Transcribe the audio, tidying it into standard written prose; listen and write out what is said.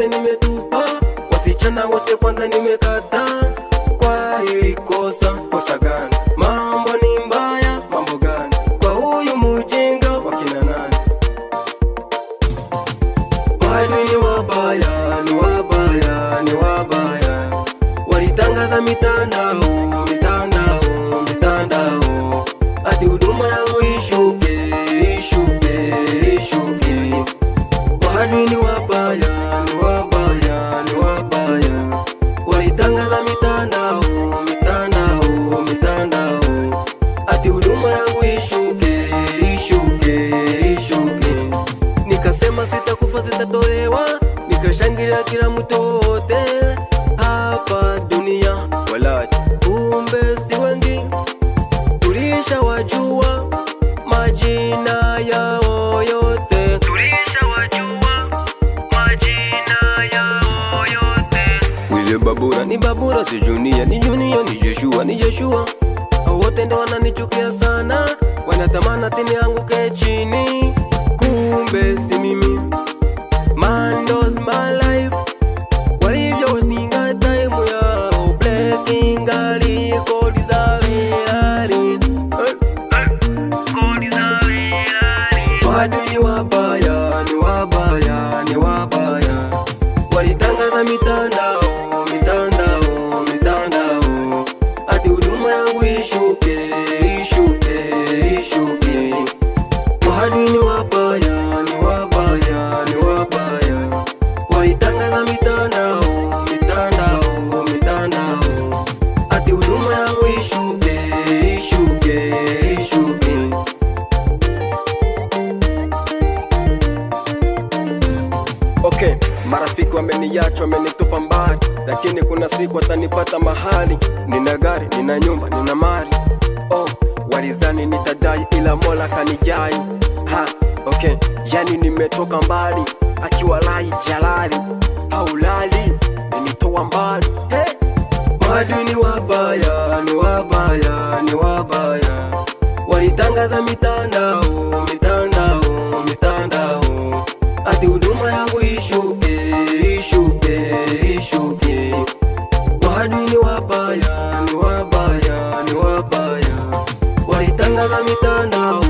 wote nimetupa, wasichana wote kwanza nimekata. Kwa hili kosa, kosa gani? Mambo ni mbaya, mambo gani? Kwa huyu mujinga wakina nani? Maadui ni wabaya, ni wabaya, ni wabaya. Walitangaza mitandao, mitandao, mitandao, ati huduma yangu ishuke, ishuke, ishuke. Maadui ni wabaya, ni wabaya, ni wabaya. Walitangaza mitandao, mitandao, mitandao, ati huduma yangu ishuke, ishuke, ishuke. Nikasema sitakufa, sitatolewa, nikashangilia kila mtu wote hapa dunia. Wala kumbe si wengi tulishawajua majina yao yote, tulishawajua majina yao yote. Wize Babura ni Babura, si Junior ni Junior, ni Joshua ni Joshua. Wote ndo wananichukia sana, wanatamana tini anguke chini. Kumbe si mimi, man does my life. Walivyo wastinga time yao, breaking gali kodi za reali, kodi za reali. Maadui ni wabaya, ni wabaya, ni wabaya. Walitangaza mitandao, mitandao, mitandao, ati huduma yangu ishuke, ishuke, ishuke. Maadui ni wabaya, ni wabaya, ni wabaya. Walitangaza mitandao, mitandao, mitandao, ati huduma yangu ishuke, ishuke, ishuke. Okay, marafiki wameniacha, wamenitupa mbali, lakini kuna siku watanipata mahali. Nina gari, nina nyumba, nina mali. Oh, walizani nitadai ila Mola kanijai. Ha, okay, yani nimetoka mbali, akiwalai jalali haulali, nitoa mbali. Hey! Maadui ni wabaya, ni wabaya, ni wabaya. Walitangaza mitandao, mitandao, mitandao, ati huduma yangu ishuke, ishuke, ishuke. Maadui ni wabaya, ni wabaya, ni wabaya. Walitangaza mitandao,